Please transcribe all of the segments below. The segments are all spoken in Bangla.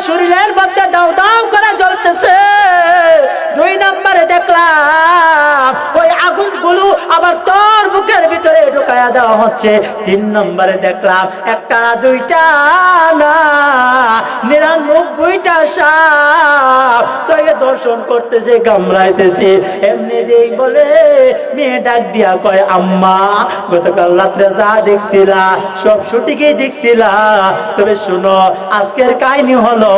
শরীরের মধ্যে দাউ দাউ করে জ্বলতেছে। 2 নম্বরে দেখলাম ওই আগুনগুলো আবার তোর বুকের ভিতরে ঢুকায়া দেওয়া হচ্ছে। 3 নম্বরে দেখলাম একটা না দুইটা না 99টা সাপ তোকে দর্শন করতেছে, কামড়াইতেছে। এমনি দেই বলে মেয়ে ডাক দিয়া কয়, আম্মা গতকাল রাত্রে যা দেখছিলা সব সঠিকই দেখছিলা, তবে শুনো আজকের কাহিনী হলো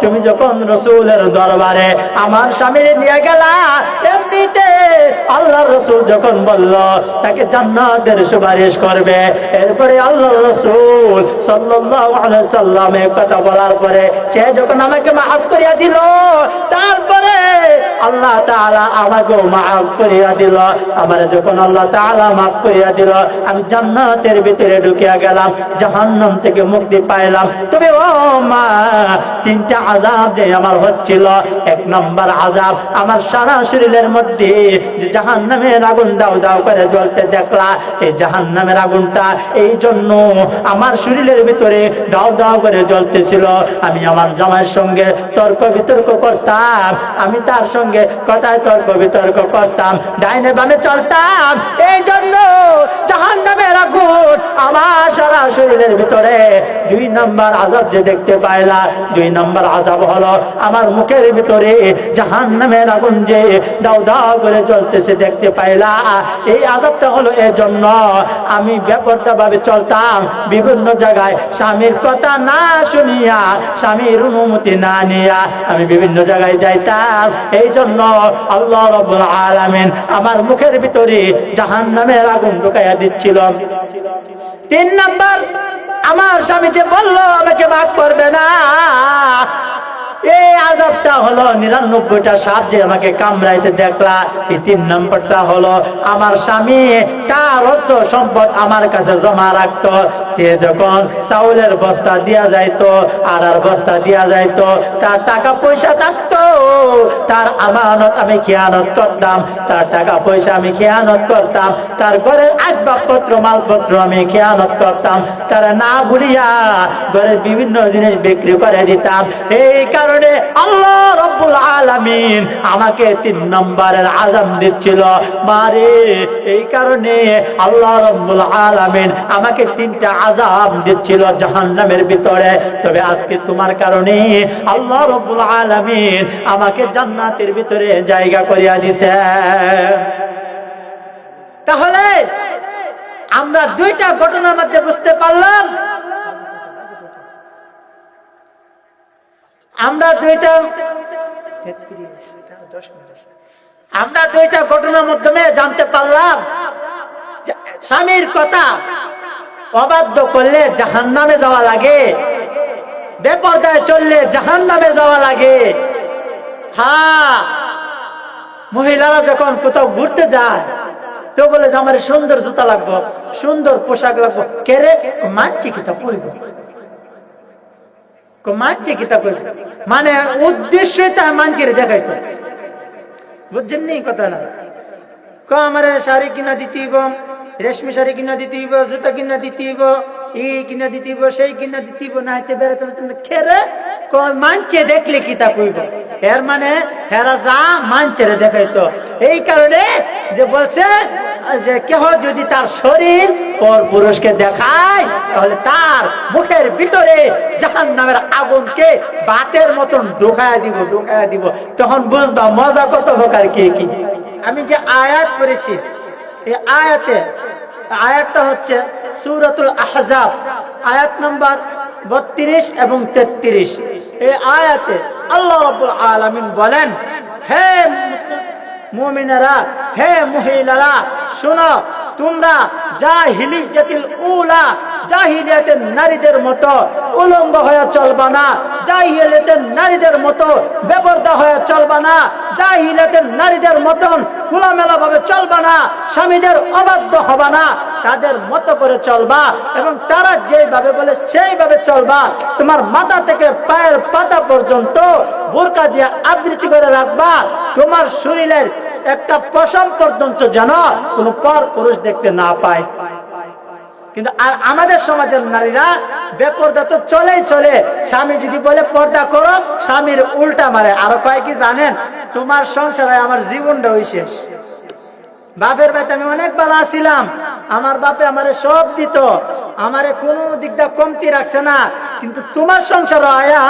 তুমি যখন রাসূলের দরবারে আমার স্বামীরে নিয়ে গেলা, এমনিতে আল্লাহর রাসূল যখন বলল তাকে জান্নাতের সুপারিশ করবে, এরপরে আল্লাহর রাসূল সাল্লাল্লাহু আলাইহি সাল্লাম কথা বলার পরে সে যখন আমাকে মাফ করিয়া দিল, তারপরে আল্লাহ তাআলা আমাকেও মাফ করিয়া দিল। আমার যখন আল্লাহ তাআলা মাফ করিয়া দিল, আমি জান্নাতের ভিতরে ঢুকিয়া গেলাম, জাহান্নাম থেকে মুক্তি পাইলাম। তবে ও মা, 3টা আযাব যে আমার হচ্ছিল। 1 নম্বর আযাব, আমার সারা শরীরের মধ্যে যে জাহান্নামের আগুন দাউ দাউ করে জ্বলতে দেখলা, এই জাহান্নামের আগুনটা এই জন্য আমার শরীরের ভিতরে দাউ দাউ করে জ্বলতেছিল। আমি আমার জামাইয়ের সঙ্গে তর্ক বিতর্ক করতাম, আমি তার সঙ্গে কথায় তর্ক বিতর্ক করতাম, ডাইনে বামে চলতাম, এই জন্য জাহান্নামের আগুন আমার সারা শরীরের ভিতরে। 2 নম্বর আযাব যে দেখতে পাইলা, 2 নম্বর আযাব হলো আমার মুখের ভিতরে জাহান্নামের আগুন যে দাউ দাউ করে জ্বলতেছে দেখতে পাইলা। এই আযাবটা হলো এই জন্য আমি বেপরদা ভাবে চলতাম, বিভিন্ন জায়গায় স্বামীর কথা না শুনিয়া, স্বামীর অনুমতি না নিয়া আমি বিভিন্ন জায়গায় যাইতাম। এই জন্য আল্লাহ রাব্বুল আলামিন আমার মুখের ভিতরে জাহান্নামের আগুন ঢুকাইয়া দিচ্ছিল। 3 নম্বর, আমার স্বামী যে বলল আমাকে মাফ করবে না, এই আযাবটা হলো 99টা সাপ যে আমাকে কামড়াইতে দেখলা। এই 3 নম্বরটা হলো আমার স্বামী তার অর্থ সম্পদ আমার কাছে জমা রাখতো, সে যখন চাউলের বস্তা দিয়া যাইতো, আড়ার বস্তা দিয়া যাইতো, তার টাকা পয়সা থাকতো, তার আমানত আমি খেয়ানত করতাম, তার টাকা পয়সা আমি খেয়ানত করতাম, তার ঘরের আসবাবপত্র মালপত্র আমি খেয়ানত করতাম, তারা না ভুলিয়া ঘরের বিভিন্ন জিনিস বিক্রি করে দিতাম। এই কারণে আল্লাহ রাব্বুল আলামিন আমাকে 3 নম্বরের আযাব দিচ্ছিল। মারে, এই কারণে আল্লাহ রাব্বুল আলামিন আমাকে 3টা আযাব দিচ্ছিল জাহান্নামের ভিতরে। তবে আজকে তোমার কারণে আল্লাহ রাব্বুল আলামিন আমাকে জান্নাতের ভিতরে জায়গা করিয়া দিয়েছে। তাহলে আমরা 2টা ঘটনার মধ্যে বুঝতে পারলাম, আমরা 2টা ঘটনার মাধ্যমে জানতে পারলাম স্বামীর কথা অবাধ্য করলে জাহান্নামে যাওয়া লাগে, বেপরদায় চললে জাহান্নামে যাওয়া লাগে। হ্যাঁ, মহিলারা যখন কোথাও ঘুরতে যায় তো বলে যে আমার সুন্দর জুতা লাগবো, সুন্দর পোশাক লাগবো, কে রে মানছি কিতা পরিব, মানছি কিতা করবে, মানে উদ্দেশ্যই তা মানছিরে দেখাইতো। বুঝছেন নি কথাটা? আমার শাড়ি কিনা দিতেইব, রেশমি শাড়ি কিনা দিতেইব, জুতা কিনা দিতেইব, এই কিনা দিতেইব, সেই কিনা দিতেইব, না হাইতে বেড়াতে খেরে মানছে দেখলে কিতা কইব, এর মানে হেরা যা মানছেরে দেখাইতো। এই কারণে যে বলছে যে কেহ যদি তার শরীর পর পুরুষকে দেখায় তাহলে তার মুখের ভিতরে জাহান্নামের আগুনকে বাতের মতন ঢোকায়া দিব। তখন বুঝবা মজা কত প্রকার কে কি। আমি যে আয়াত পড়েছি, এই আয়াতটা হচ্ছে সূরাতুল আহজাব, আয়াত নম্বর 32 এবং 33। এই আয়াতে আল্লাহ রাব্বুল আলামিন বলেন, হে মুমিনেরা, হে মহিলারা, শোনো, তোমরা জাহিলিয়াতুল উলা, জাহিলিয়াতের নারীদের মতো উলঙ্গ হয়ে চলবা না, জাহিলিয়াতের নারীদের মতো বেপরদা হয়ে চলবা না, জাহিলিয়াতের নারীদের মতন খোলামেলা ভাবে চলবা না, স্বামীদের অবাধ্য হবা না, তাদের মতো করে চলবা এবং তারা যেভাবে বলে সেইভাবে চলবা। তোমার মাথা থেকে পায়ের পাতা পর্যন্ত বোরকা দিয়ে আবৃত্তি করে রাখবা, তোমার শরীরের একটা পশম পর্যন্ত যেন কোনো পর পুরুষ দেখতে না পায়। কিন্তু আর আমাদের সমাজের নারীরা বেপর্দা তো চলেই চলে। স্বামী যদি বলে পর্দা করো, স্বামীর উল্টা মারে। আরো কয় কি জানেন, তোমার সংসারে আমার জীবনটা ওই শেষ। বাপের বাড়িতে আমি অনেক ভালো ছিলাম, আমার বাপে আমারে সব দিত, আমারে কোনো দিকটা কমতি রাখছে না, কিন্তু তোমার সংসার আয়া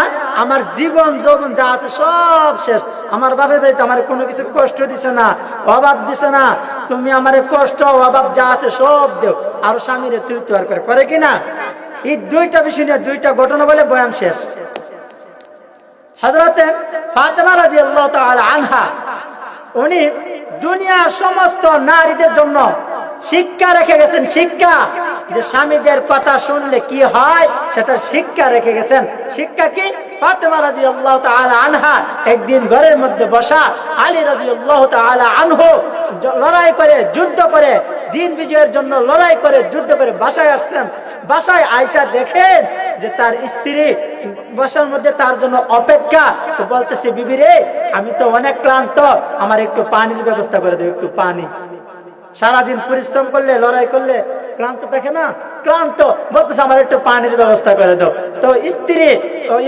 আমার জীবন যৌবন যা আছে সব শেষ। আমার বাপের বাড়িতে আমার কোনো কিছু কষ্ট দিছে না, অভাব দিছে না, তুমি আমারে কষ্ট অভাব যা আছে সব দেও। আর স্বামীরে তুই তো আর করে কি না? এই দুইটা বিষয় নিয়ে দুইটা ঘটনা বলে বয়ান শেষ। হযরতে ফাতেমা রাদিয়াল্লাহু তাআলা আনহা, উনি দুনিয়ার সমস্ত নারীদের জন্য শিক্ষা রেখে গেছেন। শিক্ষা, যে স্বামীদের কথা শুনলে কি হয় সেটা শিক্ষা রেখে গেছেন। শিক্ষা কি? ফাতেমা রাদিয়াল্লাহু তাআলা আনহা একদিন ঘরের মধ্যে বসা আলী রাদিয়াল্লাহু তাআলা আনহু লড়াই করে, যুদ্ধ করে, দিন বিজয়ের জন্য লড়াই করে, যুদ্ধ করে বাসায় আসছেন। বাসায় আয়েশা দেখেন যে তার স্ত্রী বাসার মধ্যে তার জন্য অপেক্ষা। তো বলতেছে, বিবি রে, আমি তো অনেক ক্লান্ত, আমার একটু পানির ব্যবস্থা করে দেবে, একটু পানি। সারাদিন পরিশ্রম করলে, লড়াই করলে ক্লান্ত থাকে না, ক্লান্ত, বলতেছে আমার একটু পানির ব্যবস্থা করে দাও। তো স্ত্রী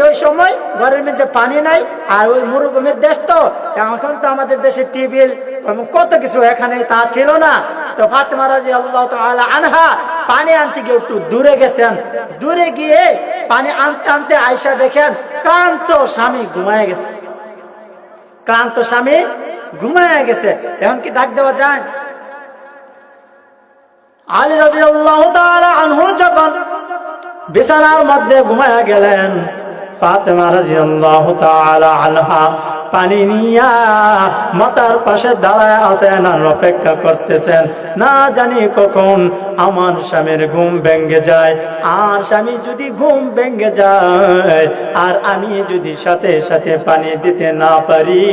ওই সময় ঘরের মধ্যে পানি নাই, আর ওই মরুভূমির দেশ তো, এখন তো আমাদের দেশে টিউবওয়েল এবং কত কিছু, এখানে তা ছিল না। তো ফাতেমা রাদিয়াল্লাহু তাআলা আনহা পানি আনতে গিয়ে একটু দূরে গেছেন। দূরে গিয়ে পানি আনতে আনতে আয়েশা দেখেন ক্লান্ত স্বামী ঘুমায় গেছে। ক্লান্ত স্বামী ঘুমায় গেছে, এখন কি ডাক দেওয়া যায়? আলী রাদিয়াল্লাহু তাআলা আনহু যখন বিছানার মধ্যে ঘুমায়া গেলেন, ফাতেমা রাদিয়াল্লাহু তাআলা আনহা পানি নিয়া মাথার পাশে দাঁড়ায় আছেন আর অপেক্ষা করতেছেন, না জানি কখন আমার স্বামীর ঘুম ভেঙে যায়। আর স্বামী যদি ঘুম ভেঙে যায় আর আমি যদি সাথে সাথে পানি দিতে না পারি,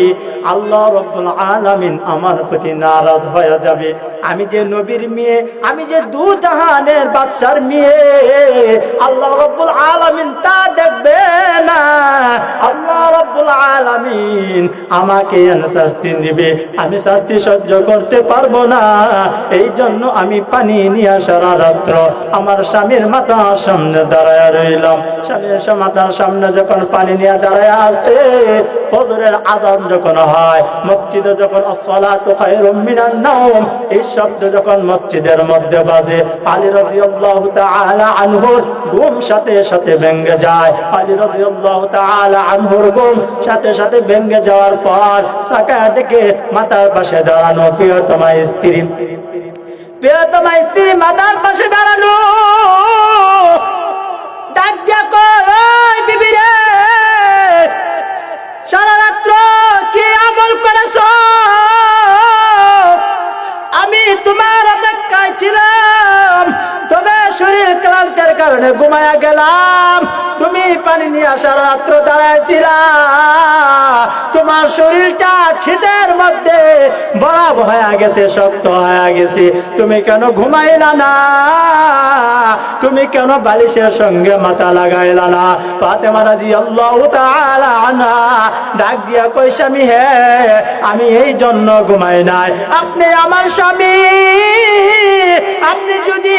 আল্লাহ রাব্বুল আলামিন আমার প্রতি নারাজ হয়ে যাবে। আমি যে নবীর মেয়ে, আমি যে দু জাহানের বাদশার মেয়ে, আল্লাহ রাব্বুল আলামিন তা দেখবে না। আল্লাহ রাব্বুল আলামিন আমাকে শাস্তি দিবে, আমি শাস্তি সহ্য করতে পারবো না। এই জন্য আমি পানি নিয়ে সারা রাত্র আমার স্বামীর মাথার সামনে দাঁড়ায় রইলাম। স্বামীর মাথার সামনে যখন পানি নিয়ে দাঁড়ায় আছে, ফজরের আযান যখন হয়, মসজিদে যখন আসসালাতু খায়রুম মিনান নাওম এই শব্দ যখন মসজিদের মধ্যে বাজে, আলী রাদিয়াল্লাহু তাআলা আনহুর ঘুম সাথে সাথে ভেঙে যায়। আলী রাদিয়াল্লাহু তাআলা আনহুর ঘুম সাথে সাথে ভেঙে যাওয়ার পর সাকায় দেখে মাথার পাশে দাঁড়ানো প্রিয়তমা স্ত্রী, প্রিয়তমা স্ত্রী মাথার পাশে দাঁড়ানো, ডাক দিয়া কই, বিবি রে, সারা রাত্র কি আমল করেছ? আমি তোমার অপেক্ষায় ছিলাম, তবে শরীর ক্লান্তের কারণে ঘুমায়া গেলাম। তুমি পানি নিয়ে সারা রাত্র দাঁড়াইছিলা, তোমার শরীরটা শীতের মধ্যে বরফ হয়ে গেছে, শক্ত হয়ে গেছে, তুমি কেন ঘুমাইলা না? তুমি কেন বালিশের সঙ্গে মাথা লাগাইলা না? ফাতেমা রাদিয়াল্লাহু তাআলা আনহা ডাক দিয়া কই, স্বামী হে, আমি এই জন্য ঘুমাই নাই। আপনি আমার স্বামী, আপনি যদি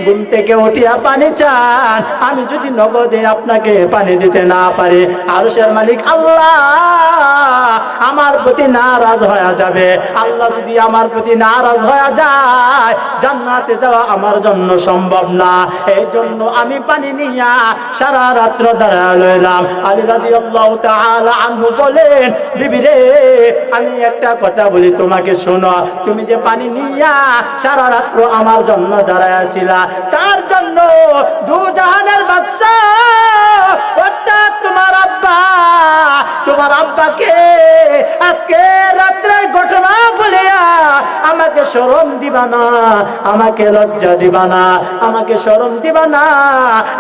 ঘুম থেকে উঠিয়া পানি চান, আমি যদি নগদে আপনাকে পানি দিতে না পারি, আরশের মালিক আল্লাহ আমার প্রতি নারাজ হয়ে যাবে। আল্লাহ যদি আমার প্রতি নারাজ হয়ে যায়, জান্নাতে যাওয়া আমার জন্য সম্ভব না। এই জন্য আমি পানি নিয়া সারা রাত্র দাঁড়ায় রইলাম। আলী রাদিয়াল্লাহু তাআলা আনহু বলেন, বিবি রে, আমি একটা কথা বলি তোমাকে, শোনো। তুমি যে পানি নিয়া সারা রাত্র আমার জন্য দাঁড়ায় আছিলা, তার জন্য দু জাহানের বাদশা অর্থাৎ তোমার আব্বা, তোমার আব্বাকে আজকে রাত্রের ঘটনা বলিয়া আমাকে শরম দিবা না, আমাকে লজ্জা দিবা না, আমাকে শরম দিবা না।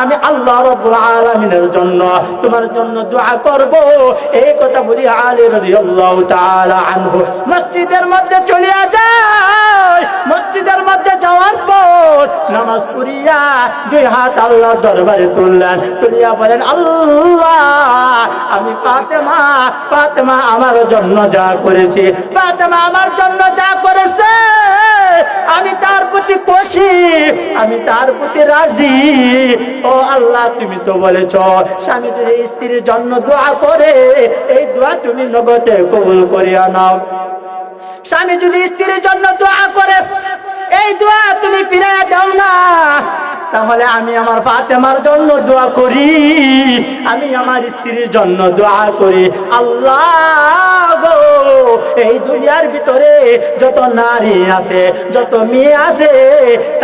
আমি আল্লাহ রাব্বুল আলামিনের জন্য তোমার জন্য দোয়া করব। এই কথা বলি আলী রাদিয়াল্লাহু তাআলা আনহু মসজিদের মধ্যে চলিয়া যায়। মসজিদের মধ্যে যাওয়ার পর নামাজ পড়িয়া দুই হাত আল্লাহর দরবারে তুললেন, তুলিয়া বলেন, আল্লাহ, আমি ফাতেমা, ফাতেমা আমার জন্য যা করেছি, ফাতেমা আমার জন্য যা করেছে, আমি তার প্রতি খুশি, আমি তার প্রতি রাজি। ও আল্লাহ, তুমি তো বলেছ স্বামী যদি স্ত্রীর জন্য দোয়া করে এই দোয়া তুমি নগদে কবুল করিয়া নাও। স্বামী যদি স্ত্রীর জন্য দোয়া করে এই দোয়া তুমি ফিরাইয়া দাও না, তাহলে আমি আমার ফাতেমার জন্য দোয়া করি, আমি আমার স্ত্রীর জন্য দোয়া করি। আল্লাহ গো, এই দুনিয়ার ভিতরে যত নারী আছে, যত মেয়ে আছে,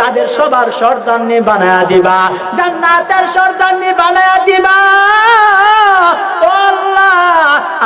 তাদের সবার সর্দারনি বানায়া দিবা, জান্নাতের সর্দারনি বানায়া দিবা। ও আল্লাহ,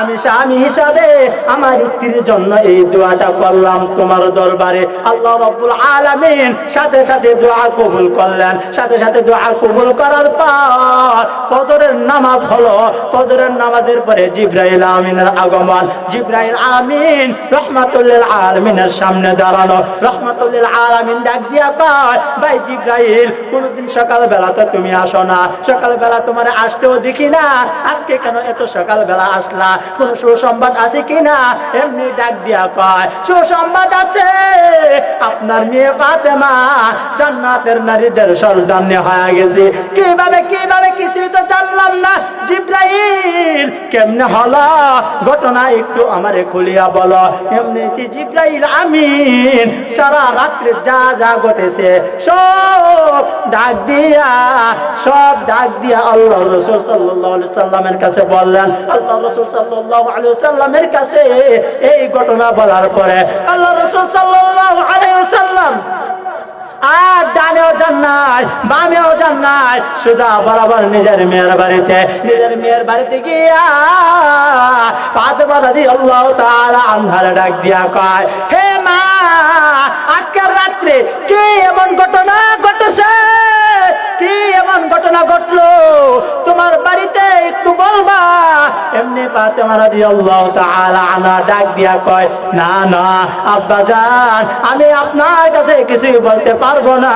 আমি স্বামী হিসাবে আমার স্ত্রীর জন্য এই দোয়াটা করলাম তোমার দরবারে। আল্লাহ রাব্বুল আলামিন সাথে সাথে দোয়া কবুল করলেন। সাথে সাথে দোয়া কবুল করার পর ফজরের নামাজ হলো। ফজরের নামাজের পরে জিবরাইল আমিনের আগমন। জিবরাইল আমিন রহমাতুল লিল আলামিনের সামনে দাঁড়ানো। রহমাতুল লিল আলামিন ডাক দিয়া কয়, ভাই জিবরাইল, কোনদিন সকালবেলা তো তুমি আসো না, সকালবেলা তোমার আসতেও দেখি না, আজকে কেন এত সকালবেলা আসলা? কোন সুসংবাদ আছে কিনা? এমনি ডাক দিয়া কয়, সুসংবাদ আছে, আপনার মেয়ে ফাতেমা জান্নাতের নারীদের সর্দারনি হয়ে গেছে। কিভাবে কিভাবে কিছুই তো জানলাম না। জিবরাইল, কেমনে হলো ঘটনা একটু আমারে খুলিয়া বলো। এমনিতে জিবরাইল আমিন সারা রাত্রে যা যা ঘটেছে সব ডাক দিয়া আল্লাহ রাসূল সাল্লাল্লাহু আলাইহি সাল্লামের কাছে বললেন। আল্লাহ রাসূল সাল্লাল্লাহু আলাইহি সাল্লামের কাছে এই ঘটনা বলার পরে আল্লাহ রাসূল সাল্লাল্লাহু আলাইহি সাল্লাম আর ডানেও যান নাই, বামেও যান নাই, সুদা বরাবর নিজের মেয়ের বাড়িতে গিয়া ফাতেমা রাদিয়াল্লাহু তাআলা আনহার ডাক দিয়া কয়, হে মা, আজকের রাত্রে কি এমন ঘটনা ঘটেছে? কি এমন ঘটনা ঘটলো তোমার বাড়িতে একটু বলবা? এমনি ফাতেমা রাদিয়াল্লাহু তাআলা আনহা ডাক দিয়া কয়, না না আব্বাজান, আমি আপনার কাছে কিছুই বলতে পারবো না,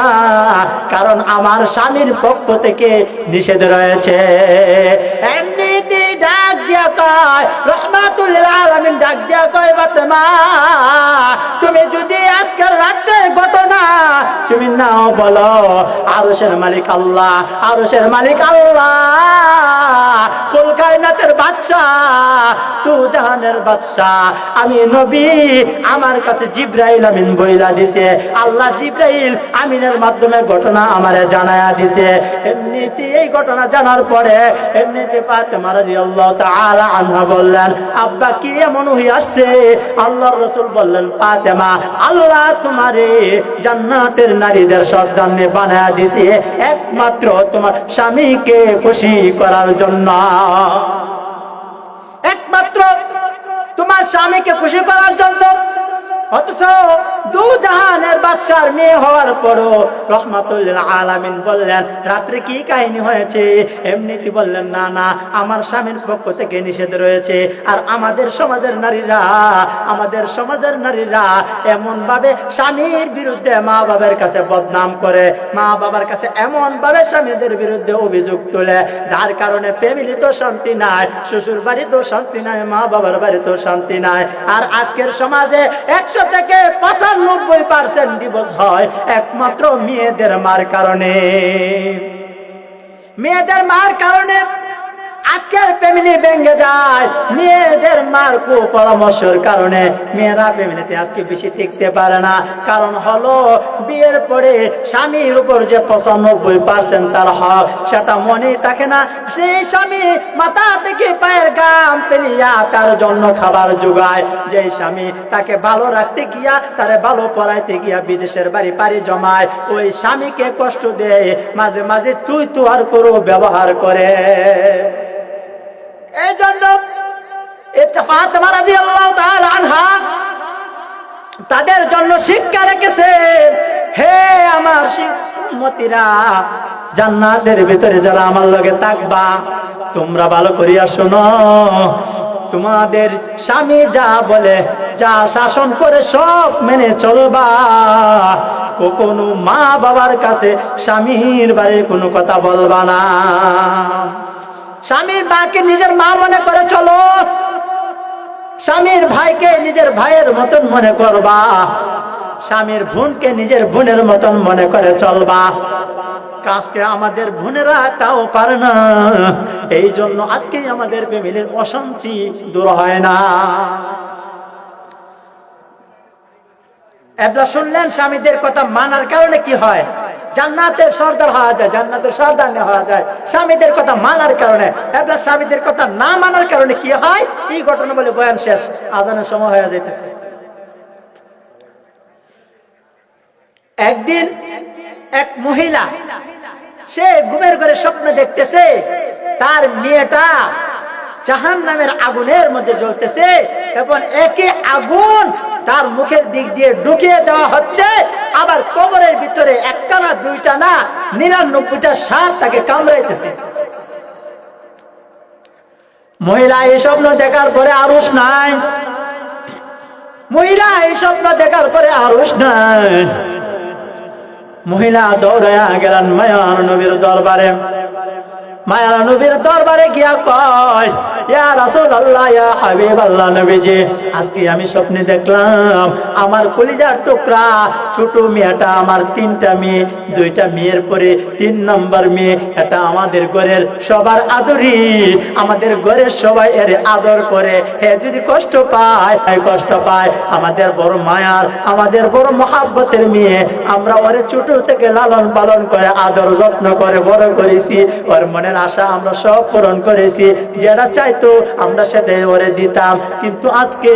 কারণ আমার স্বামীর পক্ষ থেকে নিষেধ রয়েছে। এমনিতে ডাক দিয়া কয়, রহমাতুল লিল আলামিন ডাক দিয়া কয়, ফাতেমা, তুমি যদি আজকের রাতের ঘটনা তুমি নাও বলো, আরশের মালিক আল্লাহ, আরশের মালিক আল্লাহ, কুল কায়নাতের বাদশা, তু জাহানের বাদশা, আমি নবী, আমার কাছে জিবরাইল আমিন বইলা দিছে, আল্লাহ জিবরাইল আমিনের মাধ্যমে ঘটনা আমারে জানায়া দিছে। এমনিতে এই ঘটনা জানার পরে এমনিতে ফাতেমা রাদিয়াল্লাহু তাআলা আনহা বললেন, আব্বা কি এমন হয়ে আসছে? আল্লাহর রাসূল বললেন, ফাতেমা, আল্লাহ তোমারে জান্নাতের নারীদের সর্দারনি বানায়া দিছে একমাত্র তোমার স্বামীকে খুশি করার জন্য, একমাত্র তোমার স্বামীকে খুশি করার জন্য। অথচ দু জাহানের বাদশার মেয়ে হওয়ার পরও রহমাতুল লিল আলামিন বললেন, রাত্রে কি কাহিনী হয়েছে? এমনিতে বললেন, না না, আমার স্বামীর পক্ষ থেকে নিষেধ রয়েছে। আর আমাদের সমাজের নারীরা এমন ভাবে স্বামীর বিরুদ্ধে মা বাবার কাছে বদনাম করে, মা বাবার কাছে এমন ভাবে স্বামীদের বিরুদ্ধে অভিযোগ তোলে, যার কারণে ফ্যামিলি তো শান্তি নাই, শ্বশুর বাড়িতেও শান্তি নাই, মা বাবার বাড়িতেও শান্তি নাই। আর আজকের সমাজে 100 থেকে 95% ডিভোর্স হয় একমাত্র মেয়েদের মার কারণে। মেয়েদের মার কারণে আজকের ফ্যামিলি ভেঙে যায়, মেয়েদের মার কুপরামর্শের কারণে মেয়েরা ফ্যামিলিতে আজকে বেশি টিকতে পারে না। কারণ হলো বিয়ের পরে স্বামীর উপর যে 95% তার হক, সেটা মনে থাকে না। সেই স্বামী মাথা থেকে পায়ের গাম ফেলিয়া তার জন্য খাবার যোগায়, যে স্বামী তাকে ভালো রাখতে গিয়া, তারে ভালো পড়াইতে গিয়া বিদেশের বাড়ি পাড়ি জমায়, ওই স্বামীকে কষ্ট দেয়, মাঝে মাঝে তুই আর করো ব্যবহার করে। এই জন্য ফাতেমা রাদিয়াল্লাহু তাআলা আনহা তাদের জন্য শিক্ষা রেখেছেন, হে আমার উম্মতিরা, জান্নাতের ভিতরে যারা আমার লগে থাকবা, তোমরা ভালো করিয়া শোনো, তোমাদের স্বামী যা বলে, যা শাসন করে সব মেনে চলবা। কখনো মা বাবার কাছে স্বামীর বাড়ির কোনো কথা বলবা না। স্বামীর মাকে নিজের মা মনে করে চলো, স্বামীর ভাইকে নিজের ভাইয়ের মতন মনে করবা। স্বামীর বোনকে নিজের বোনের মতন মনে করে চলবা। আজকে আমাদের বোনেরা তাও পারে না, এই জন্য আজকে আমাদের ফ্যামিলির অশান্তি দূর হয় না। এবার শুনলেন স্বামীদের কথা মানার কারণে কি হয়? জান্নাতের সর্দার হওয়া যায়, জান্নাতের সর্দার হওয়া যায় স্বামীদের কথা মানার কারণে। এবার স্বামীদের কথা না মানার কারণে কি হয়? এই ঘটনা বলে বয়ান শেষ, আজানের সময় হয়ে যাইতেছে। একদিন এক মহিলা সে ঘুমের ঘরে স্বপ্ন দেখতেছে তার মেয়েটা জাহান্নামের আগুনের মধ্যে জ্বলতেছে এবং একই আগুন তার মুখের দিক দিয়ে ঢুকিয়ে দেওয়া হচ্ছে, আবার কবরের ভিতরে একটা না দুইটা না 99টা সাপ তাকে কামড়াইতেছে। মহিলা এই স্বপ্ন দেখার পরে আরশ নাই, মহিলা এই স্বপ্ন দেখার পরে আরশ নাই। মহিলা দৌড়ায়া গেলেন মায়ার নবীর দরবারে। মায়ার নবীর দরবারে গিয়া কয়, ইয়া রাসূলুল্লাহ, ইয়া হাবিবাল্লাহ নবীজি, আজকে আমি স্বপ্নে দেখলাম আমার কলিজার টুকরা ছোট মেয়েটা, আমার 3টা মেয়ে, 2টা মেয়ের পরে 3 নম্বর মেয়ে, এটা আমাদের ঘরের সবার আদরি, আমাদের ঘরের সবাই এর আদর করে। হে যদি কষ্ট পায়, কষ্ট পায়, আমাদের বড় মায়ার, আমাদের বড় মহাব্বতের মেয়ে, আমরা ওরে ছোট থেকে লালন পালন করে আদর যত্ন করে বড় করেছি, ওর মনের আশা আমরা সব পূরণ করেছি, যেটা চাইতো আমরা সেটাই ওরে দিতাম। কিন্তু আজকে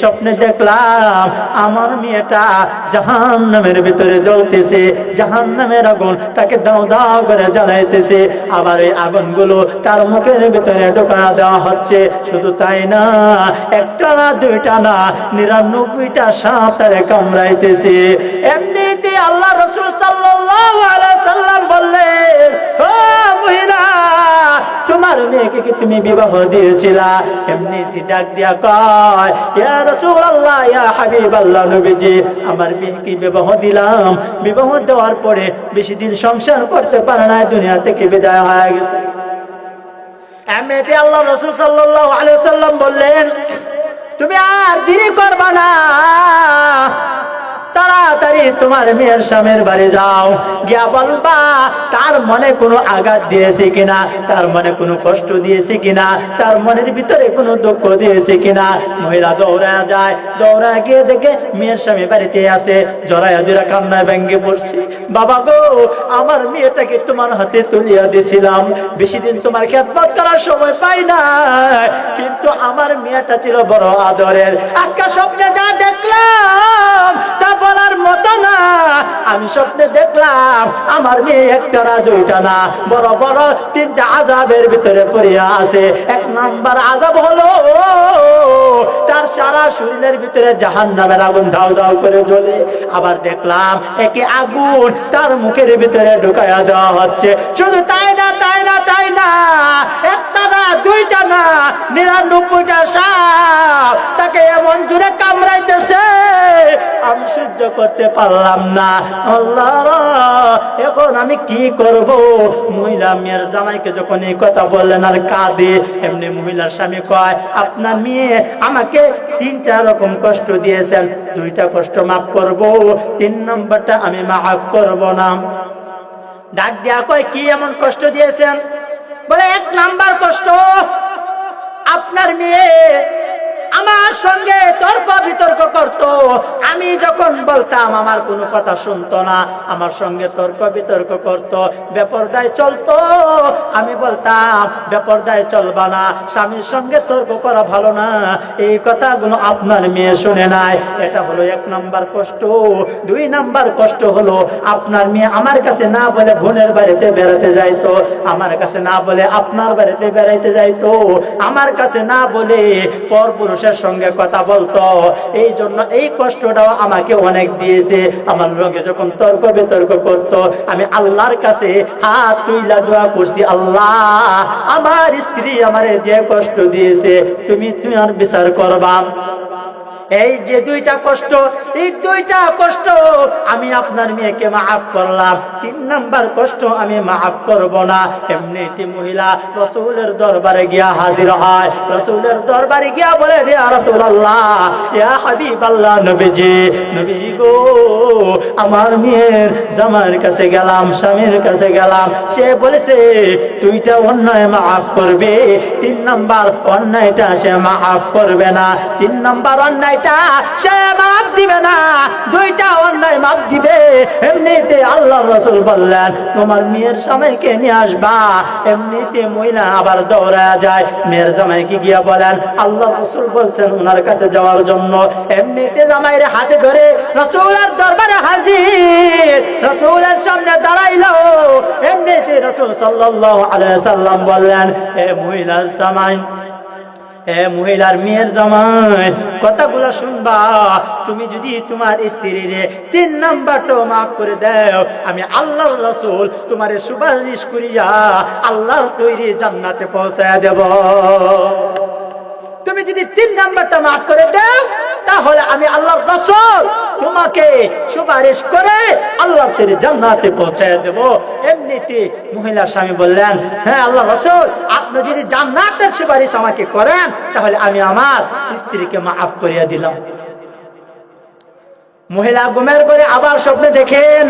স্বপ্নে দেখলাম আমার মেয়েটা জাহান্নামের ভিতরে জ্বলতেছে, জাহান্নামের আগুন তাকে দাও দাও করে জ্বালাইতেছে, আবার এই আগুনগুলো তার মুখের ভিতরে ঢোকা দেওয়া হচ্ছে। শুধু তাই না, একটা না দুইটা না 99টা সাপ তারে কামড়াইতেছে। এমনিতে আল্লাহ রাসূল সাল্লাল্লাহু আলাইহি সাল্লাম বললেন, ও মহিলা, তোমার মেয়েকে কি তুমি বিবাহ দিয়েছিলা? এমনি ডাক দিয়া কয়, ইয়া রাসূলুল্লাহ, ইয়া হাবিবাল্লাহ নবীজি, আমার মেয়েকে বিবাহ দিলাম, বিবাহ দেওয়ার পরে বেশি দিন সংসার করতে পারে না, দুনিয়া থেকে বিদায় হয়ে গেছে। এমনিতে আল্লাহ রাসূল সাল্লাল্লাহু আলাইহি সাল্লাম বললেন, তুমি আর দেরি করবা না, তাড়াতাড়ি তোমার মেয়ের স্বামীর বাড়ি যাও, গিয়া বলবা তার মনে কোনো আঘাত দিয়েছে কিনা, তার মনে কোনো কষ্ট দিয়েছে কিনা, তার মনের ভিতরে কোনো দুঃখ দিয়েছে কিনা। মহিলা দৌড়া যায়, দৌড়া গিয়ে দেখে মেয়ের স্বামী বাড়িতে আছে, জড়াইয়া জোড়া কান্নায় ভেঙ্গে পড়ছি। বাবা গো, আমার মেয়েটাকে তোমার হাতে তুলিয়া দিছিলাম, বেশি দিন তোমার খেদমত করার সময় পাই না, কিন্তু আমার মেয়েটা ছিল বড় আদরের। আজকে স্বপ্নে যা দেখলাম তা বলার মতো না। আমি স্বপ্নে দেখলাম আমার মেয়ে একটা না দুইটা না বড় বড় 3টা আযাবের ভিতরে পড়িয়া আছে। 1 নাম্বার আযাব হলো তার সারা শরীরের ভিতরে জাহান্নামের আগুন দাউ দাউ করে জ্বলে, আবার দেখলাম একই আগুন তার মুখের ভিতরে ঢুকাইয়া দেওয়া হচ্ছে। শুধু তাই না, তাই না, তাই না, একটা না দুইটা না 99টা সাপ তাকে এমন জোরে কামড়াইতেছে, আমি সহ্য করতে পারলাম না। আল্লাহ, এখন আমি কি করব? মহিলা মেয়ের জামাইকে যখন এই কথা বললেন আর কাঁদে, এমনি মহিলার স্বামী কয়, আপনার মেয়ে আমাকে 3টা রকম কষ্ট দিয়েছেন, 2টা কষ্ট মাফ করব, 3 নম্বরটা আমি মাফ করব না। ডাক দিয়া কয়, কি এমন কষ্ট দিয়েছেন? বলে, 1 নাম্বার কষ্ট, আপনার মেয়ে আমার সঙ্গে তর্ক বিতর্ক করত, আমি যখন বলতাম আমার কোনো কথা শুনতো না, আমার সঙ্গে তর্ক বিতর্ক করত, বেপরদায় চলতো, আমি বলতাম বেপরদায় চলবা না, স্বামীর সঙ্গে তর্ক করা ভালো না, এই কথাগুলো আপনার মেয়ে শুনে নাই। এটা হলো 1 নাম্বার কষ্ট। 2 নাম্বার কষ্ট হলো আপনার মেয়ে আমার কাছে না বলে বোনের বাড়িতে বেড়াতে যাইতো, আমার কাছে না বলে আপনার বাড়িতে বেড়াইতে যাইতো, আমার কাছে না বলে পরপুরুষের সঙ্গে কথা বলতো, এই জন্য এই কষ্টটাও আমাকে অনেক দিয়েছে। আমার সঙ্গে যখন তর্ক বিতর্ক করতো, আমি আল্লাহর কাছে হাত তুইলা দোয়া করছি, আল্লাহ আমার স্ত্রী আমারে যে কষ্ট দিয়েছে তুমি আর বিচার করবা। এই যে দুইটা কষ্ট, এই দুইটা কষ্ট আমি আপনার মেয়েকে মাফ করলাম, 3 নাম্বার কষ্ট আমি মাফ করব না। এমনিতে মহিলা রাসূলের দরবারে গিয়া হাজির হয়, রাসূলের দরবারে গিয়া বলে, ইয়া রাসূলুল্লাহ, ইয়া হাবিবাল্লাহ, নবীজি, নবীজি গো, আমার মেয়ের জামাইয়ের কাছে গেলাম, স্বামীর কাছে গেলাম, সে বলেছে দুইটা অন্যায় মাফ করবে, 3 নাম্বার অন্যায়টা সে মাফ করবে না, 3 নাম্বার অন্যায়টা সে মাফ দিবে না, দুইটা অন্যায় মাফ দিবে। এমনিতে আল্লাহর রাসূল বললেন, তোমার মেয়ের জামাইকে নিয়ে আসবা। এমনিতে মহিলা আবার দৌড়ায় যায়, মেয়ের জামাইকে গিয়া বলেন, আল্লাহর রাসূল বলছেন ওনার কাছে যাওয়ার জন্য। এমনিতে জামাইয়ের হাতে ধরে রাসূলের দরবারে হাজির, রাসূলের সামনে দাঁড়াইলো। এমনিতে রাসূল সাল্লাল্লাহু আলাইহি সাল্লাম বললেন, এ মহিলার জামাই, এ মহিলার মেয়ের জামাই, কথাগুলো শুনবা। তুমি যদি তোমার স্ত্রীরে 3 নাম্বারটা মাফ করে দাও, আমি আল্লাহর রাসূল তোমারে সুপারিশ করিয়া আল্লাহর তৈরি জান্নাতে পৌঁছায়া দেব। তুমি যদি 3 নাম্বারটা মাফ করে দাও, তাহলে আমি আল্লাহর রাসূল তোমাকে সুপারিশ করে আল্লাহর তৈরি জান্নাতে পৌঁছায়া দেব। এমনিতে মহিলা স্বামী বললেন, হ্যাঁ আল্লাহর রাসূল, আপনি যদি জান্নাতের সুপারিশ আমাকে করেন, তাহলে আমি আমার স্ত্রীকে মাফ করিয়া দিলাম। মহিলা ঘুমের ঘরে আবার স্বপ্নে দেখেন,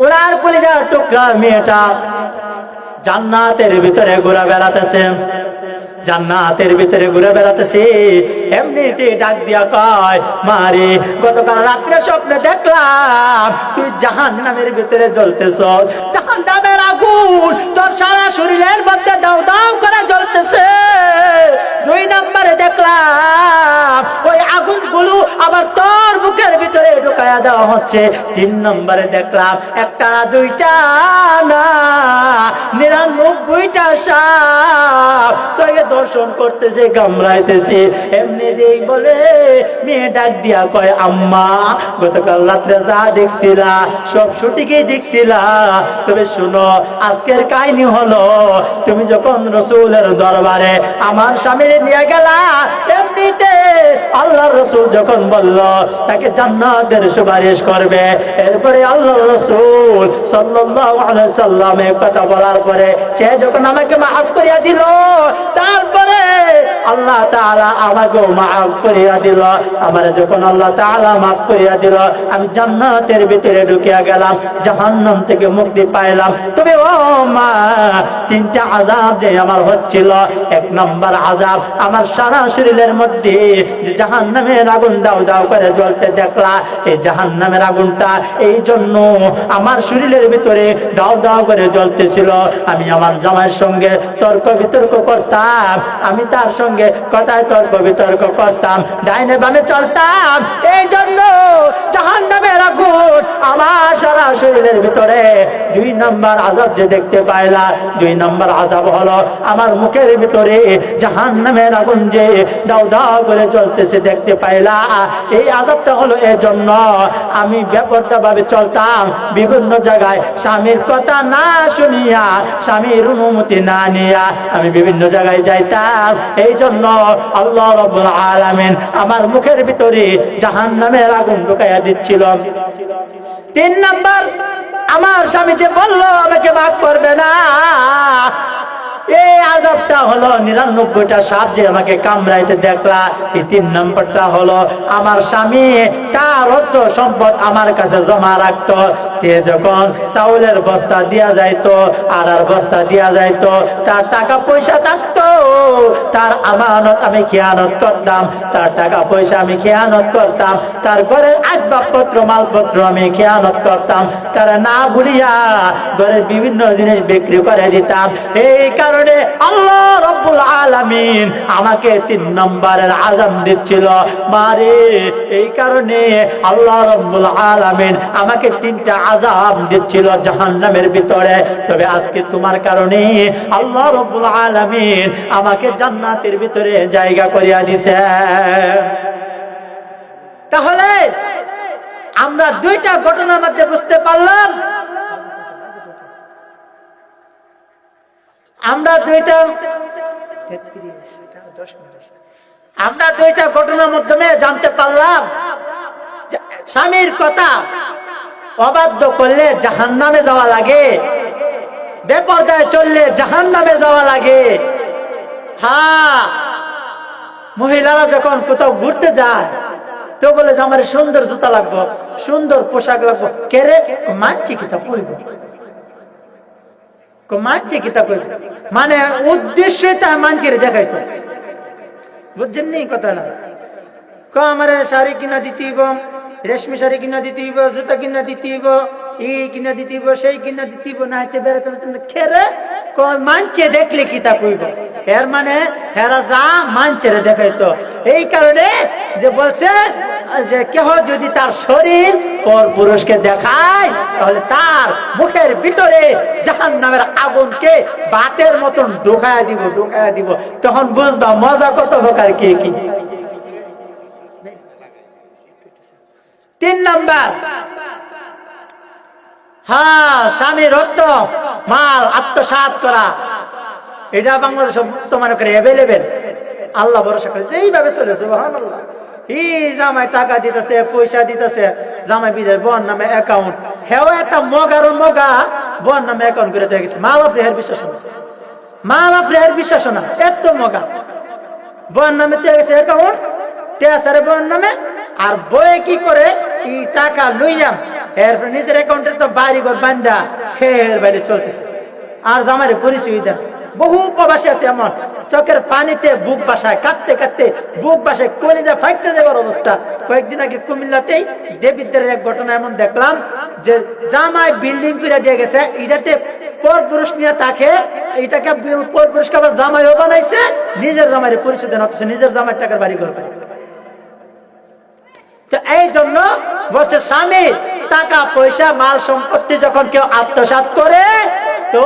ওনার কলিজার টুকরা মেয়েটা জান্নাতের ভিতরে ঘোরা বেড়াতেছে, জান্নাতের ভিতরে ঘুরে বেড়াতেছে। এমনিতে ডাক দিয়া কয়, মারে, গতকাল রাত্রে স্বপ্নে দেখলাম তুই জাহান্নামের ভিতরে জ্বলতেছ, জাহান্নামের আগুন তোর সারা শরীরের মধ্যে দাউ দাউ করে জ্বলতেছে। 2 নম্বরে দেখলাম ওই আগুনগুলো আবার তোর বুকের ভিতরে ঢুকায়া দেওয়া হচ্ছে। 3 নম্বরে দেখলাম একটা না দুইটা না 99টা সাপ তোকে দর্শন করতেছে, কামড়াইতেছে। এমনি দেই বলে মেয়ে ডাক দিয়া কয়, আম্মা, গতকাল রাত্রে যা দেখছিলা সব সঠিকই দেখছিলা, তবে শুনো আজকের কাহিনী হলো, তুমি যখন রাসূলের দরবারে আমার স্বামীরে নিয়ে গেলা, এমনিতে আল্লাহর রাসূল যখন বলল তাকে জান্নাতের সুপারিশ করবে, এরপরে আল্লাহর রাসূল সাল্লাল্লাহু আলাইহি সাল্লামের কথা বলার পরে সে যখন আমাকে মাফ করিয়া দিল, তারপরে আল্লাহ তাআলা আমাকেও মাফ করিয়া দিল। আমার যখন আল্লাহ তাআলা মাফ করিয়া দিল, আমি জান্নাতের ভিতরে ঢুকিয়া গেলাম, জাহান্নাম থেকে মুক্তি পাইলাম। তবে ও মা, 3টা আযাব যে আমার হচ্ছিল, 1 নম্বর আযাব আমার সারা শরীরের মধ্যে যে জাহান্নামের আগুন দাউ দাউ করে জ্বলতে দেখলা, এই জাহান্নামের আগুনটা এই জন্য আমার শরীরের ভিতরে দাউ দাউ করে জ্বলতেছিল। আমি আমার জামাইয়ের সঙ্গে তর্ক বিতর্ক করতাম, আমি তার সঙ্গে কথায় তর্ক বিতর্ক করতাম, ডাইনে বামে চলতাম, এই জন্য জাহান্নামের আগুন আমার সারা শরীরের ভিতরে। 2 নম্বর আযাব যে দেখতে পাইলা, 2 নম্বর আযাব হলো আমার মুখের ভিতরে জাহান্নামের আগুন যে দাউ দাউ করে জ্বলতেছে দেখতে পাইলা। এই আযাবটা হলো এই জন্য আমি বেপরোয়া ভাবে চলতাম, বিভিন্ন জায়গায় স্বামীর কথা না শুনিয়া, স্বামীর অনুমতি না নিয়া আমি বিভিন্ন জায়গায় যাইতাম। এই জন্য আল্লাহ রাব্বুল আলামিন আমার মুখের ভিতরে জাহান্নামের আগুন ঢুকাইয়া দিচ্ছিল। 3 নাম্বার, আমার স্বামী যে বলল আমাকে মাফ করবে না, এই আযাবটা হলো 99টা সাপ যে আমাকে কামড়াইতে দেখলা। এই 3 নম্বরটা হলো আমার স্বামী তার অর্থ সম্পদ আমার কাছে জমা রাখতো, যখন চাউলের বস্তা দিয়া যাইতো, আর বস্তা দিয়া যাইতো, তার টাকা পয়সা থাকতো, তার আমানত আমি খেয়ানত করতাম, তার টাকা পয়সা আমি খেয়ানত করতাম, তার ঘরের আসবাবপত্র মালপত্র আমি খেয়ানত করতাম, তারা না ভুলিয়া ঘরের বিভিন্ন জিনিস বিক্রি করে দিতাম। এই কারণে আল্লাহ রাব্বুল আলামিন আমাকে 3 নম্বরের আযাব দিচ্ছিল। মারে, এই কারণে আল্লাহ রাব্বুল আলামিন আমাকে 3টা আযাব দিচ্ছিল জাহান্নামের ভিতরে। তবে আজকে তোমার কারণে আল্লাহ রাব্বুল আলামিন আমাকে জান্নাতের ভিতরে জায়গা করিয়া দিয়েছে। তাহলে আমরা 2টা ঘটনার মধ্যে বুঝতে পারলাম, আমরা দুইটা ঘটনার মাধ্যমে জানতে পারলাম যে স্বামীর কথা অবাধ্য করলে জাহান্নামে যাওয়া লাগে, বেপরদায় চললে জাহান্নামে যাওয়া লাগে। হ্যাঁ, মহিলারা যখন কোথাও ঘুরতে যায় তো বলে যে আমার সুন্দর জুতা লাগবো, সুন্দর পোশাক লাগবো। কে রে? মানছি কিতা পড়বো, মানছি কিতা করবো, মানে উদ্দেশ্যই তা মানছিরে দেখাইতো। বুঝছেন নি কথাটা? আমার শাড়ি কিনা দিতেইব, রেশমি শাড়ি কিনা দিতেইব, জুতা কিনা দিতেইব, এই কিনা দিতেইব, সেই কিনা দিতেইব, না হাইতে বেড়াতে খেরে মানছে দেখলে কিতা কইব। এর মানে হেরা যা মানছে দেখাইতো। এই কারণে যে বলছে যে কেহ যদি তার শরীর পর পুরুষকে দেখায় তাহলে তার মুখের ভিতরে জাহান্নামের আগুনকে বাতের মতন ঢোকায়া দিব। তখন বুঝবা মজা কত হোকার কে কি। 3 নাম্বার, হ্যাঁ, স্বামীর রক্ত মাল আত্মসাৎ করা, এটা বাংলাদেশে বর্তমানে করে অ্যাভেলেবেল। আল্লাহ ভরসা করে যেইভাবে চলেছে, সুবহানাল্লাহ। এই জামাই টাকা দিতেছে, পয়সা দিতেছে, জামাই বিদের বোন নামে অ্যাকাউন্ট, হেও একটা মগারও মগা বোন নামে অ্যাকাউন্ট করে দিয়ে গেছে। মা বাপ রেহার বিশ্বাস না, মা বাপ রেহার বিশ্বাস না, এত মগা বোন নামে দিয়ে গেছে অ্যাকাউন্ট, টেসারে বোন নামে। আর বয়ে কি করে এই টাকা লইয়াম, এরপর নিজের অ্যাকাউন্টের তো বাড়ি ঘর বান্ধা খের বাইরে চলতেছে। আর জামাইরে পরিচয় দেন। বহু প্রবাসী আছে এমন, চোখের পানিতে বুক বাসায়, কাঁদতে কাঁদতে বুক বাসায় কলিজা ফাইটতে দেওয়ার অবস্থা। কয়েকদিন আগে কুমিল্লাতেই দেবীদের এক ঘটনা এমন দেখলাম যে জামাই বিল্ডিং করে দিয়ে গেছে, এটাতে পর পুরুষ নিয়ে থাকে, এটাকে পর পুরুষকে আবার জামাইও বানাইছে, নিজের জামাইরে পরিচয় দেন, অথচ নিজের জামাইয়ের টাকার বাড়ি ঘর পায়। তো এই জন্য বলছে স্বামী টাকা পয়সা মাল সম্পত্তি যখন কেউ আত্মসাৎ করে তো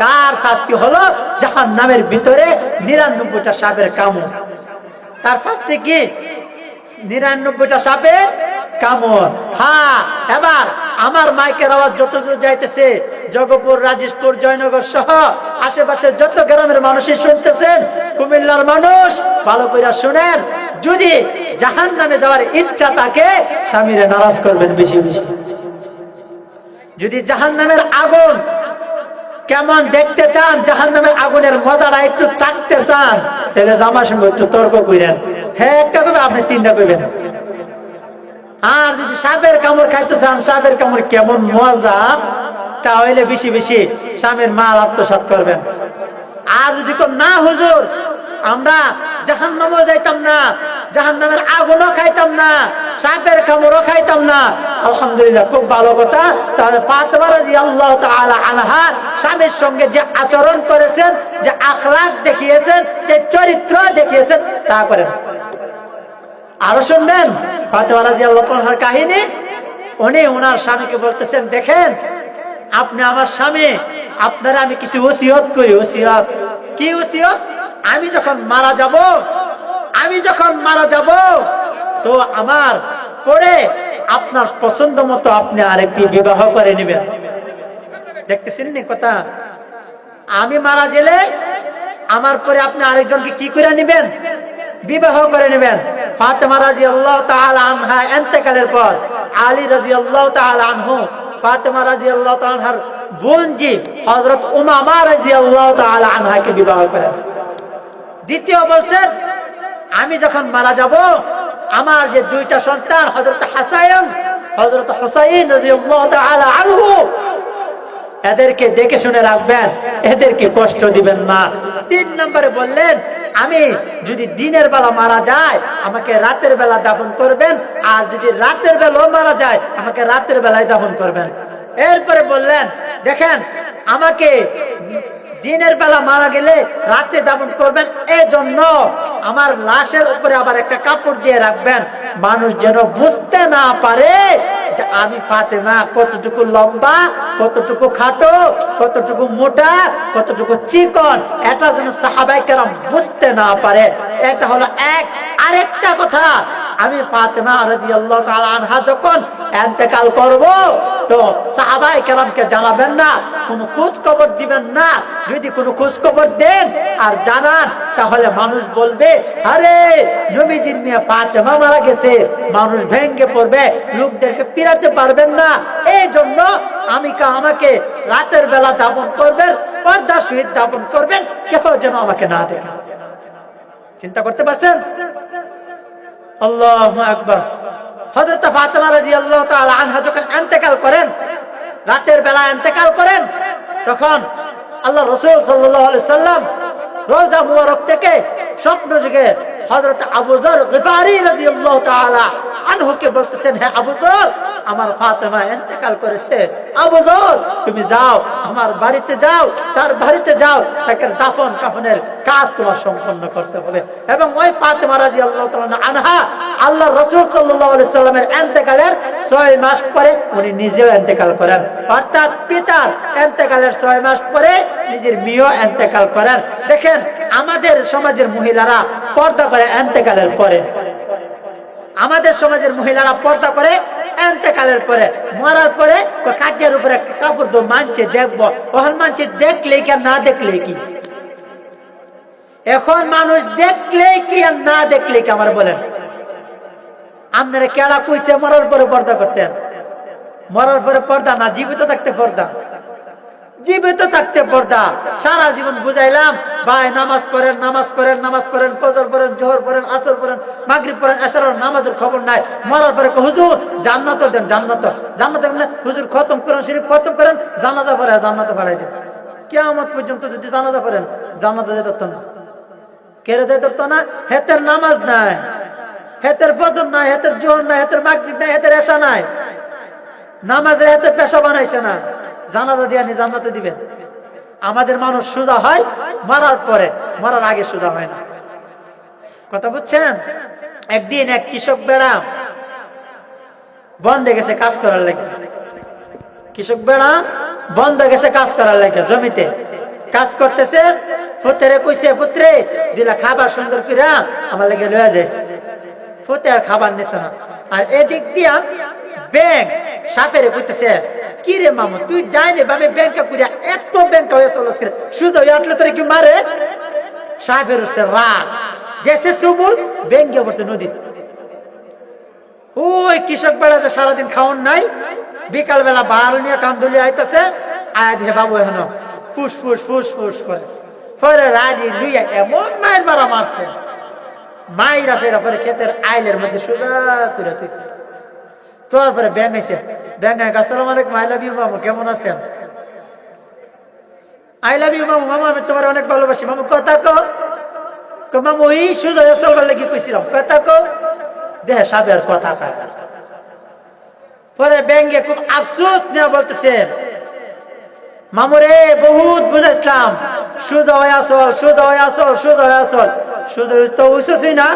তার শাস্তি হলো জাহান্নামের ভিতরে 99টা সাপের কামড়। তার শাস্তি কি? 99টা সাপের কামড়। হ্যাঁ, এবার আমার মাইকের আওয়াজ যতদূর যাইতেছে, জগপুর, রাজেশপুর, জয়নগর সহ আশেপাশে যত গ্রামের মানুষই শুনতেছেন, কুমিল্লার মানুষ ভালো করে শুনেন, যদি জাহান্নামে যাওয়ার ইচ্ছা থাকে স্বামীরে নারাজ করবেন বেশি বেশি। যদি জাহান্নামের আগুন কেমন দেখতে চান, জাহান্নামের আগুনের মজাটা একটু চাকতে চান, তাহলে জামার সঙ্গে একটু তর্ক করেন। হ্যাঁ, একটা করবে, আপনি 3টা করবেন। আর যদি সাপের কামড় খাইতে চান, সাপের কামড় কেমন মজা, তাহলে বেশি বেশি স্বামীর মাল আত্মসাৎ করবেন। আর যদি না হুজুর আমরা জাহান্নামও যাইতাম না, জাহান্নামের আগুনও খাইতাম না, সাপের কামড়ও খাইতাম না, আলহামদুলিল্লাহ, খুব ভালো কথা। তাহলে ফাতেমা রাদিয়াল্লাহু তাআলা আনহা স্বামীর সঙ্গে যে আচরণ করেছেন, যে আখলাক দেখিয়েছেন, যে চরিত্র দেখিয়েছেন, তা করেন। আরো শুনবেন ফাতেমা রাদিয়াল্লাহু আনহার কাহিনী। উনি ওনার স্বামীকে বলতেছেন, দেখেন আপনি আমার স্বামী, আপনারা আমি কিছু ওসিয়ত করি। ওসিয়ত কি? ওসিয়ত, আমি যখন মারা যাব তো আমার পরে আপনার পছন্দ মতো আপনি আরেকটি বিবাহ করে নেবেন। দেখতেছেন নি কথা? আমি মারা গেলে আমার পরে আপনি আরেকজনকে কি করে নেবেন? বিবাহ করে নেবেন। ফাতেমা রাদিয়াল্লাহু তাআলা আনহা ইন্তেকালের পর আলী রাদিয়াল্লাহু তাআলা আনহু ফাতেমা রাদিয়াল্লাহু তাআলা আনহার বোনজি হযরত উমামা রাদিয়াল্লাহু তাআলা আনহাকে বিবাহ করেন। দ্বিতীয় বলছেন, আমি যখন মারা যাব আমার যে 2টা সন্তান হযরত হাসান, হযরত হুসাইন রাদিয়াল্লাহু তাআলা আনহু, এদেরকে দেখে শুনে রাখবেন, এদেরকে কষ্ট দিবেন না। 3 নম্বরে বললেন, আমি যদি দিনের বেলা মারা যায় আমাকে রাতের বেলা দাফন করবেন, আর যদি রাতের বেলাও মারা যায় আমাকে রাতের বেলায় দাফন করবেন। এরপরে বললেন, দেখেন আমাকে দিনের বেলা মারা গেলে রাতে দাফন করবেন, এজন্য আমার লাশের উপরে আবার একটা কাপড় দিয়ে রাখবেন, মানুষ যেন বুঝতে না পারে যে আমি ফাতেমা কতটুকু লম্বা, কতটুকু খাটো, কতটুকু মোটা, কতটুকু চিকন, এটা যেন সাহাবায়ে কেরাম বুঝতে না পারে। এটা হলো এক। আরেকটা কথা, আমি ফাতেমা রাদিয়াল্লাহু তাআলা আনহা যখন ইন্তেকাল করব তো সাহাবায়ে কেরামকে জানাবেন না, কোনো খোঁজ খবর দিবেন না। যদি কোনো খোঁজ খবর দেন আর জানান তাহলে মানুষ বলবে আরে নবীজির মেয়ে ফাতেমা মারা গেছে, মানুষ ভেঙে পড়বে, লোকদেরকে পিরাতে পারবেন না। এই জন্য আমাকে রাতের বেলা দাফন করবেন, পর্দা সহিত দাফন করবেন, কেউ যেন আমাকে না দেখে। চিন্তা করতে পারছেন? আল্লাহু আকবার। হযরত ফাতেমা রাদিয়াল্লাহু তাআলা আনহা যখন ইন্তেকাল করেন, রাতের বেলা ইন্তেকাল করেন, তখন আল্লাহ রাসূল সাল্লাল্লাহু আলাইহি সাল্লাম রওজা মুবারক থেকে স্বপ্ন যুগে হযরত আবু যর গিফারি রাদিয়াল্লাহু তাআলা আনহুকে বলতেছেন, হে আবু যর, আমার ফাতেমা ইন্তেকাল করেছে, আবু যর তুমি যাও, আমার বাড়িতে যাও, তার বাড়িতে যাও, তাকে দাফন কাফনের কাজ তোমার সম্পন্ন করতে হবে। এবং ওই ফাতেমা রাদিয়াল্লাহু তাআলা আনহা আল্লাহ রাসূল সাল্লাল্লাহু আলাইহি সাল্লামের ইন্তেকালের 6 মাস পরে উনি নিজেও ইন্তেকাল করেন। অর্থাৎ পিতার ইন্তেকালের 6 মাস পরে নিজের মেয়েও ইন্তেকাল করেন। দেখেন আমাদের সমাজের মহিলারা পর্দা করে ইন্তেকালের পরে, আমাদের সমাজের মহিলারা পর্দা করে ইন্তেকালের পরে, মরার পরে কাটিয়ার উপরে একটা কাপড় দো মানছে দেখবো, ওখান মানছে দেখলে কি আর না দেখলে কি? এখন মানুষ দেখলে কি আর না দেখলে কি আমার বলেন? আপনারা কেডা কইছে মরার পরে পর্দা করতেন? মরার পরে পর্দা না, জীবিত থাকতে পর্দা, জীবিত থাকতে পর্দা। সারা জীবন বুঝাইলাম ভাই নামাজ পড়েন, নামাজ পড়েন, নামাজ পড়েন, ফজর পড়েন, জোহর পড়েন, আসর পড়েন, মাগরিব পড়েন, এশারের নামাজের খবর নাই। মরার পরে হুজুর জান্নাত দেন, জান্নাত জান্নাত হুজুর খতম করেন, শরীফ খতম করেন, জান্নাতে পড়ে জান্নাতে পাঠাই দেন। কিয়ামত পর্যন্ত যদি জান্নাতে পড়েন জান্নাতে যেত না, কেড়ে যেত না। হেতের নামাজ নাই, হেতের ফজর নাই, হেতের জোহর নাই, হেতের মাগরিব নাই, হেতের এশা নাই, নামাজের হেতে পেশা বানাইছে না, জানাজা দিয়া নি জান্নাতে দিবেন। আমাদের মানুষ সোজা হয় মরার পরে, মরার আগে সোজা হয় না। কথা বুঝছেন? একদিন এক কৃষক বেড়া বন্ধে গেছে কাজ করার লাগে, কৃষক বেড়া বন্ধে গেছে কাজ করার লাগে, জমিতে কাজ করতেছে। ফুতেরে কইছে, পুত্রে দিলা খাবার সুন্দর করে আমার লাগে লয়ে যাইছে। ফুতে আর খাবার নিছে না। আর এদিক দিয়া ব্যাংক সাপেরে কইতেছে, কি রে মামু তুই ডাইনে বামে ব্যাংকা কইরা এত ব্যাংকা হয়ে চলস করে, শুধু আটলে তোরে কি মারে? সাপের হচ্ছে রাগ, গেছে সুবুল ব্যাংকে বসে নদী। ওই কৃষক বেড়াতে সারাদিন খাওয়ান নাই, বিকাল বেলা বাল নিয়ে কান্দুলি আইতেছে, আয় দেখে বাবু এখন ফুস ফুস ফুস ফুস করে, পরে রাজি লুইয়া এমন মায়ের মারা মারছে, মায়ের আসে পরে ক্ষেতের আইলের মধ্যে সোজা করে তুইছে। তারপরে ব্যাং আইছে, ব্যাং আসসালামু আলাইকুম, আই লাভ ইউ মামু, কেমন আছেন? আই লাভ ইউ মামু, মামু আমি তোমার অনেক ভালোবাসি। মামু কথা কো, মামু এই সোজা চলবার লাগি কইছিলাম, কথা কো। দেহে সাবের কথা কয়। পরে ব্যাংকে খুব আফসোস নিয়ে বলতেছে, মামুরে বহুত বুঝাইছিলাম, সোজা হয়ে আসল, সোজা হয়ে আসল, সোজা হয়ে আসল, সোজা তো উইসই না,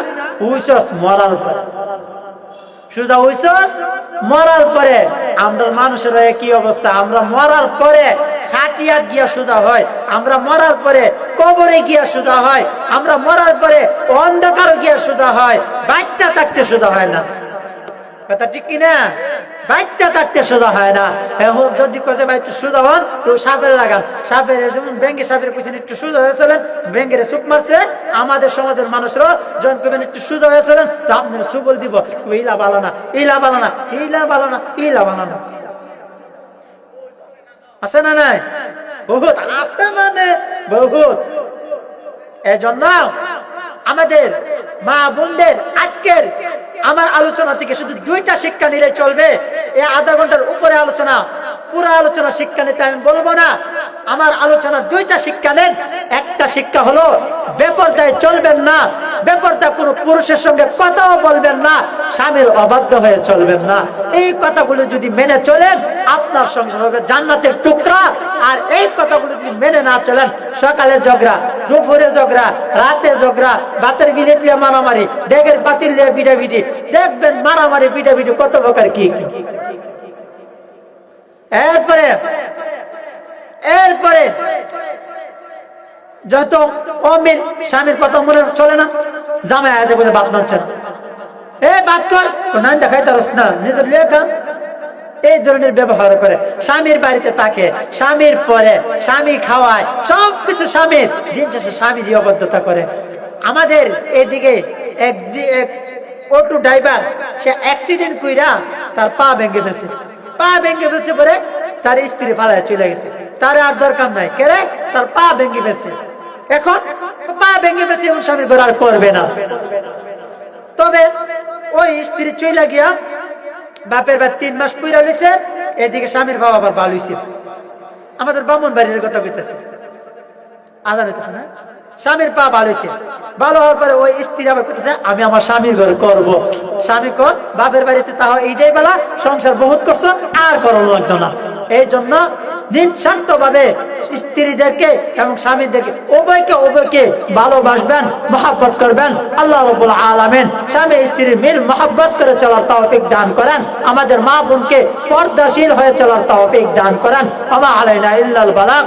উইসস মরার পরে, সোজা উইসস মরার পরে। আমরা মানুষের কি অবস্থা, আমরা মরার পরে খাটিয়া গিয়া সোজা হয়, আমরা মরার পরে কবরে গিয়া সোজা হয়, আমরা মরার পরে অন্ধকার গিয়া সোজা হয়, বাচ্চা থাকতে সোজা হয় না। কথা ঠিক কিনা? বাচ্চা থাকতে সোজা হয় না। এখন যদি কথা ভাই একটু সোজা হন তো সাপের লাগান, সাপের যেমন ব্যাংকে সাপের পিছনে একটু সোজা হয়েছিলেন, ব্যাংকের সুপ মারছে। আমাদের সমাজের মানুষরা যখন করবেন একটু সোজা হয়েছিলেন তো আপনার সুবল দিব, ইলা বালো না, ইলা বালো না, ইলা বালো না, ইলা বালো না। আছে না নাই? বহুত আছে, মানে বহুত। এজন্য আমাদের মা বোনদের আজকের আমার আলোচনা থেকে শুধু 2টা শিক্ষা নিলে চলবে। এই আধা ঘন্টার উপরে আলোচনা, পুরো আলোচনা শিক্ষা নিতে আমি বলবো না। আমার আলোচনা 2টা শিক্ষা নেন। একটা শিক্ষা হলো বেপরদায় চলবেন না, বেপরদা কোনো পুরুষের সঙ্গে কথাও বলবেন না, স্বামীর অবাধ্য হয়ে চলবেন না। এই কথাগুলো যদি মেনে চলেন আপনার সংসার হবে জান্নাতের টুকরা। আর এই কথাগুলো যদি মেনে না চলেন, সকালে ঝগড়া, দুপুরে ঝগড়া, রাতে ঝগড়া, বাতের বিলে পিয়া মারামারি, ডেগের পাতিল দিয়ে বিটাবিটি, দেখবেন মারামারি বিটাবিটি কত প্রকার কি। এরপরে যত অমিল, স্বামীর কথা মনে চলে না, জামাই আয়াতে বলে বাপ মানছেন, এ বাদ কর, নান দেখাই তারস না, নিজের লেখা। এই ধরনের ব্যবহার করে স্বামীর বাড়িতে থাকে, স্বামীর পরে, স্বামী খাওয়ায়, সবকিছু স্বামীর। দিন শেষে স্বামীর অবদ্ধতা করে। আমাদের এদিকে এক অটো ড্রাইভার, সে অ্যাক্সিডেন্ট কইরা তার পা ভেঙে ফেলছে। পা ভেঙে ফেলছে পরে তার স্ত্রী পালায় চলে গেছে, তার আর দরকার নাই, কেরে তার পা ভেঙে ফেলছে। এখন পা ভেঙে ফেলছে, এবং স্বামীর ঘর আর করবে না। তবে ওই স্ত্রী চলে গিয়া বাপের বাড়ি 3 মাস পুরা হয়েছে, এদিকে স্বামীর বাবা আবার ভালো হয়েছে। আমাদের বামন বাড়ির কথা কইতেছে, আজান হইতেছে না, স্বামীর পা ভালো হয়েছে। ভালো হওয়ার পরে ওই স্ত্রী আবার করতেছে আমি আমার স্বামীর ঘর করবো। স্বামী কর বাপের বাড়িতে তাও এইটাই বেলা, সংসার বহুত করছো, আর করো লাগতো না। এই জন্য নিঃস্বার্থ ভাবে স্ত্রীদেরকে এবং স্বামীদেরকে উভয়কে ভালোবাসবেন, মহব্বত করবেন। আল্লাহ রাব্বুল আলামিন স্বামী স্ত্রীর মিল মহব্বত করে চলার তৌফিক দান করেন। আমাদের মা বোনকে পর্দাশীল হয়ে চলার তৌফিক দান করেন। ওয়া মা আলাইনা ইল্লাল বালাগ।